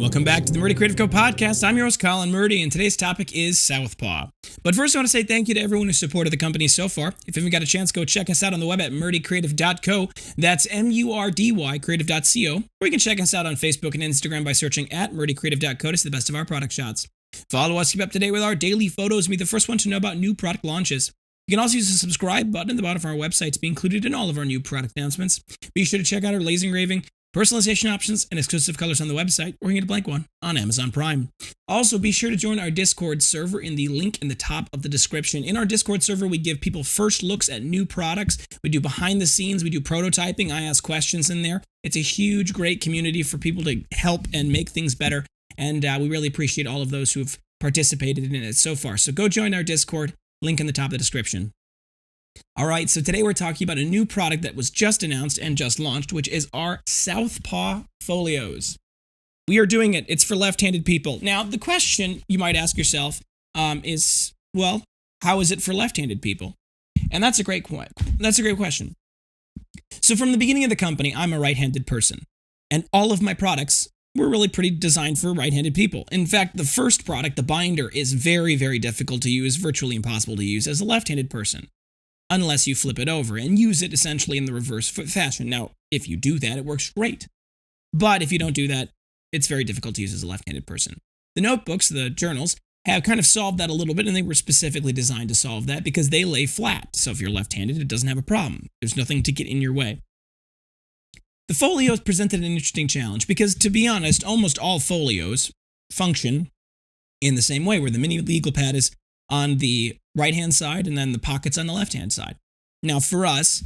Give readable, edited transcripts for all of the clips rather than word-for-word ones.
Welcome back to the Murdy Creative Co podcast. I'm your host, Colin Murdy, and today's topic is South Paw. But first, I want to say thank you to everyone who supported the company so far. If you haven't got a chance, go check us out on the web at murdycreative.co. That's MURDY creative.co. Or you can check us out on Facebook and Instagram by searching at murdycreative.co to see the best of our product shots. Follow us, keep up to date with our daily photos, and be the first one to know about new product launches. You can also use the subscribe button at the bottom of our website to be included in all of our new product announcements. Be sure to check out our laser engraving, personalization options, and exclusive colors on the website, or you can get a blank one on Amazon Prime. Also, be sure to join our Discord server in the link in the top of the description. In our Discord server, we give people first looks at new products. We do behind the scenes. We do prototyping. I ask questions in there. It's a huge, great community for people to help and make things better. And we really appreciate all of those who have participated in it so far. So go join our Discord. Link in the top of the description. All right, so today we're talking about a new product that was just announced and just launched, which is our South Paw folios. We are doing it. It's for left-handed people. Now, the question you might ask yourself is, well, how is it for left-handed people? And that's a great question. So from the beginning of the company, I'm a right-handed person, and all of my products were really pretty designed for right-handed people. In fact, the first product, the binder, is very, very difficult to use, virtually impossible to use as a left-handed person, unless you flip it over and use it essentially in the reverse fashion. Now, if you do that, it works great. But if you don't do that, it's very difficult to use as a left-handed person. The notebooks, the journals, have kind of solved that a little bit, and they were specifically designed to solve that because they lay flat. So if you're left-handed, it doesn't have a problem. There's nothing to get in your way. The folios presented an interesting challenge because, to be honest, almost all folios function in the same way, where the mini legal pad is on the right-hand side and then the pockets on the left-hand side. Now, for us,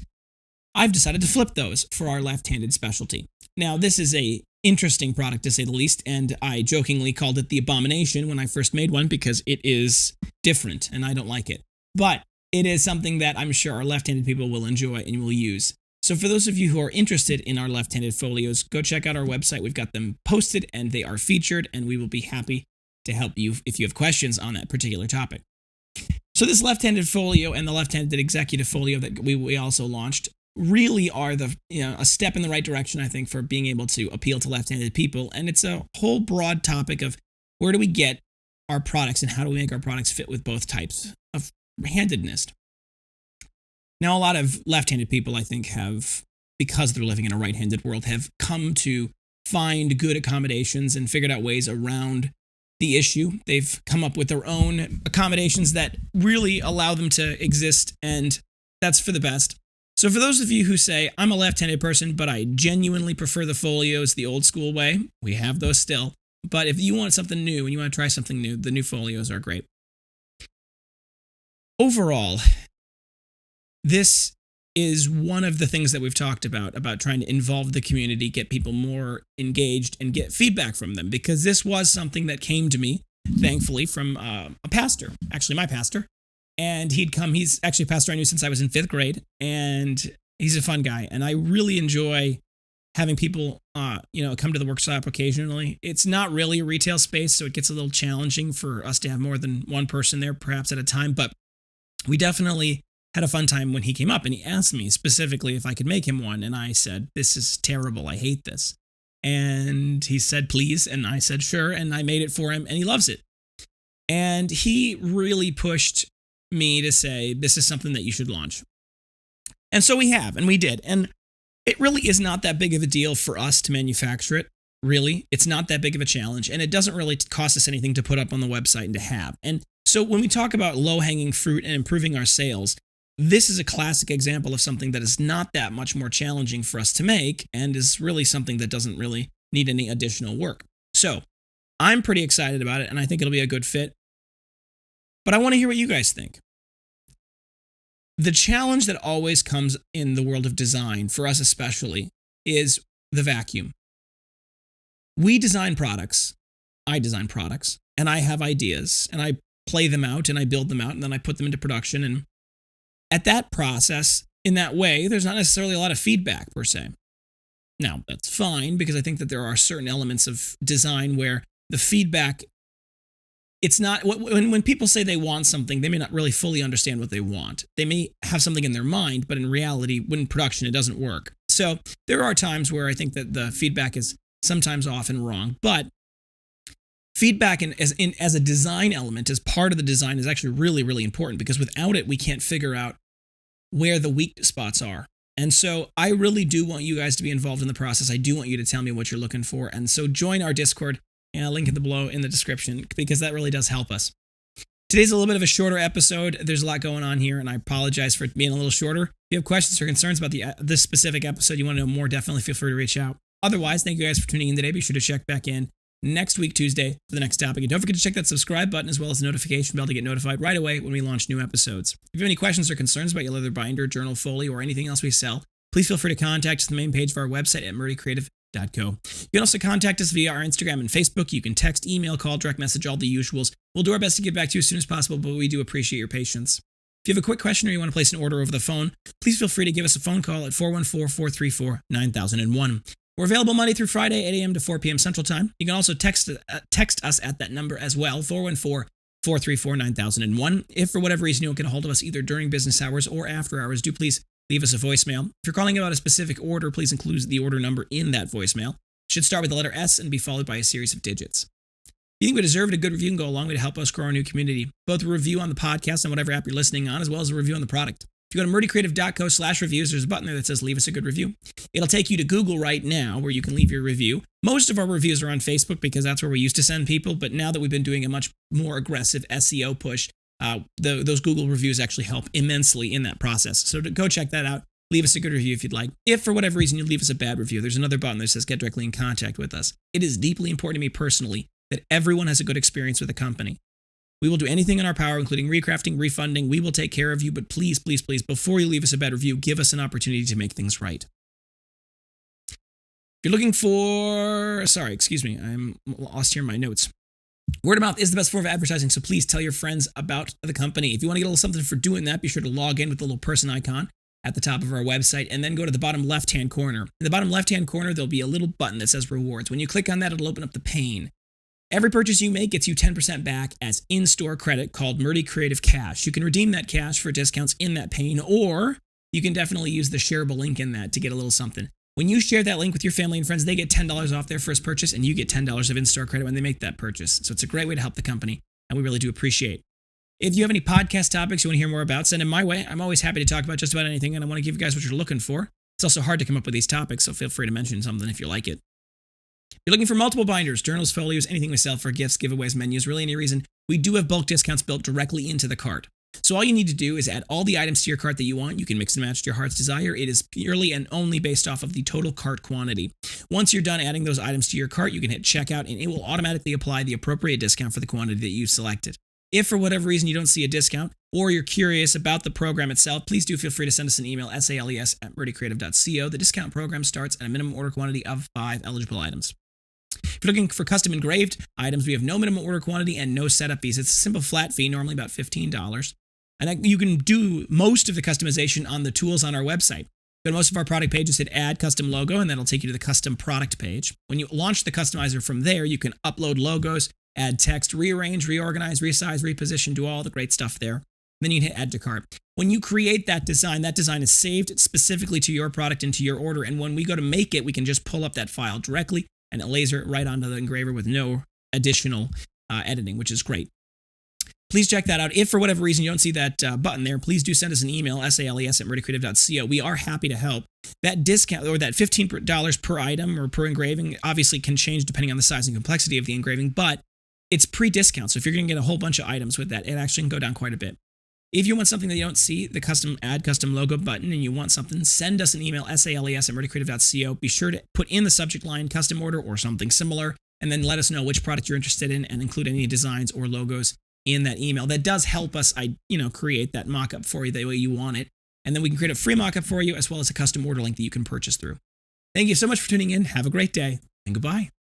I've decided to flip those for our left-handed specialty. Now, this is a interesting product, to say the least, and I jokingly called it the abomination when I first made one because it is different and I don't like it. But it is something that I'm sure our left-handed people will enjoy and will use. So for those of you who are interested in our left-handed folios, go check out our website. We've got them posted and they are featured, and we will be happy to help you if you have questions on that particular topic. So this left-handed folio and the left-handed executive folio that we also launched really are a step in the right direction, I think, for being able to appeal to left-handed people. And it's a whole broad topic of where do we get our products and how do we make our products fit with both types of handedness. Now, a lot of left-handed people, I think, have, because they're living in a right-handed world, have come to find good accommodations and figured out ways around the issue. They've come up with their own accommodations that really allow them to exist, and that's for the best. So for those of you who say, I'm a left-handed person, but I genuinely prefer the folios the old school way, we have those still. But if you want something new and you want to try something new, the new folios are great. Overall, this is one of the things that we've talked about trying to involve the community, get people more engaged, and get feedback from them, because this was something that came to me, thankfully, from a pastor, actually my pastor, and he's actually a pastor I knew since I was in 5th grade, and he's a fun guy, and I really enjoy having people, come to the workshop occasionally. It's not really a retail space, so it gets a little challenging for us to have more than one person there, perhaps at a time, but we definitely had a fun time when he came up and he asked me specifically if I could make him one. And I said, this is terrible. I hate this. And he said, please. And I said, sure. And I made it for him and he loves it. And he really pushed me to say, this is something that you should launch. And so we have, and we did. And it really is not that big of a deal for us to manufacture it. Really, it's not that big of a challenge. And it doesn't really cost us anything to put up on the website and to have. And so when we talk about low-hanging fruit and improving our sales, this is a classic example of something that is not that much more challenging for us to make and is really something that doesn't really need any additional work. So I'm pretty excited about it, and I think it'll be a good fit. But I want to hear what you guys think. The challenge that always comes in the world of design, for us especially, is the vacuum. We design products. I design products, and I have ideas, and I play them out, and I build them out, and then I put them into production, and at that process, in that way, there's not necessarily a lot of feedback per se. Now, that's fine because I think that there are certain elements of design where the feedback, it's not, when people say they want something, they may not really fully understand what they want. They may have something in their mind, but in reality, when in production, it doesn't work. So there are times where I think that the feedback is sometimes often wrong, but Feedback as a design element, as part of the design, is actually really, really important, because without it, we can't figure out where the weak spots are. And so I really do want you guys to be involved in the process. I do want you to tell me what you're looking for. And so join our Discord, and I'll link it below in the description, because that really does help us. Today's a little bit of a shorter episode. There's a lot going on here, and I apologize for it being a little shorter. If you have questions or concerns about this specific episode, you want to know more, definitely feel free to reach out. Otherwise, thank you guys for tuning in today. Be sure to check back in next week, Tuesday, for the next topic. And don't forget to check that subscribe button as well as the notification bell to get notified right away when we launch new episodes. If you have any questions or concerns about your leather binder, journal, folio, or anything else we sell, please feel free to contact us at the main page of our website at Murdy Creative Co. You can also contact us via our Instagram and Facebook. You can text, email, call, direct message, all the usuals. We'll do our best to get back to you as soon as possible, but we do appreciate your patience. If you have a quick question or you want to place an order over the phone, please feel free to give us a phone call at 414-434-9001. We're available Monday through Friday, 8 a.m. to 4 p.m. Central Time. You can also text us at that number as well, 414-434-9001. If for whatever reason you don't get a hold of us either during business hours or after hours, do please leave us a voicemail. If you're calling about a specific order, please include the order number in that voicemail. It should start with the letter S and be followed by a series of digits. If you think we deserve it, a good review can go a long way to help us grow our new community. Both a review on the podcast on whatever app you're listening on, as well as a review on the product. If you go to murdycreative.co/reviews, there's a button there that says leave us a good review. It'll take you to Google right now where you can leave your review. Most of our reviews are on Facebook because that's where we used to send people, but now that we've been doing a much more aggressive SEO push, those Google reviews actually help immensely in that process. So go check that out. Leave us a good review if you'd like. If for whatever reason you leave us a bad review, there's another button that says get directly in contact with us. It is deeply important to me personally that everyone has a good experience with the company. We will do anything in our power, including recrafting, refunding. We will take care of you, but please, please, please, before you leave us a bad review, give us an opportunity to make things right. If you're looking for, I'm lost here in my notes. Word of mouth is the best form of advertising, so please tell your friends about the company. If you want to get a little something for doing that, be sure to log in with the little person icon at the top of our website, and then go to the bottom left-hand corner. In the bottom left-hand corner, there'll be a little button that says rewards. When you click on that, it'll open up the pane. Every purchase you make gets you 10% back as in-store credit called Murdy Creative Cash. You can redeem that cash for discounts in that pane, or you can definitely use the shareable link in that to get a little something. When you share that link with your family and friends, they get $10 off their first purchase, and you get $10 of in-store credit when they make that purchase. So it's a great way to help the company, and we really do appreciate. If you have any podcast topics you want to hear more about, send them my way. I'm always happy to talk about just about anything, and I want to give you guys what you're looking for. It's also hard to come up with these topics, so feel free to mention something if you like it. If you're looking for multiple binders, journals, folios, anything we sell for gifts, giveaways, menus, really any reason, we do have bulk discounts built directly into the cart. So all you need to do is add all the items to your cart that you want. You can mix and match to your heart's desire. It is purely and only based off of the total cart quantity. Once you're done adding those items to your cart, you can hit checkout, and it will automatically apply the appropriate discount for the quantity that you selected. If for whatever reason you don't see a discount, or you're curious about the program itself, please do feel free to send us an email, sales@murdycreative.co. The discount program starts at a minimum order quantity of 5 eligible items. If you're looking for custom engraved items, we have no minimum order quantity and no setup fees. It's a simple flat fee, normally about $15. And you can do most of the customization on the tools on our website. Go to most of our product pages, hit add custom logo, and that'll take you to the custom product page. When you launch the customizer from there, you can upload logos, add text, rearrange, reorganize, resize, reposition, do all the great stuff there. Then you can hit add to cart. When you create that design is saved specifically to your product and to your order. And when we go to make it, we can just pull up that file directly and laser it right onto the engraver with no additional editing, which is great. Please check that out. If for whatever reason you don't see that button there, please do send us an email, sales@murdycreative.co. We are happy to help. That discount, or that $15 per item or per engraving, obviously can change depending on the size and complexity of the engraving, but it's pre-discount. So if you're going to get a whole bunch of items with that, it actually can go down quite a bit. If you want something that you don't see, the add custom logo button, and you want something, send us an email, sales@murdycreative.co. Be sure to put in the subject line custom order or something similar, and then let us know which product you're interested in and include any designs or logos in that email. That does help us, create that mock-up for you the way you want it. And then we can create a free mock-up for you as well as a custom order link that you can purchase through. Thank you so much for tuning in. Have a great day, and goodbye.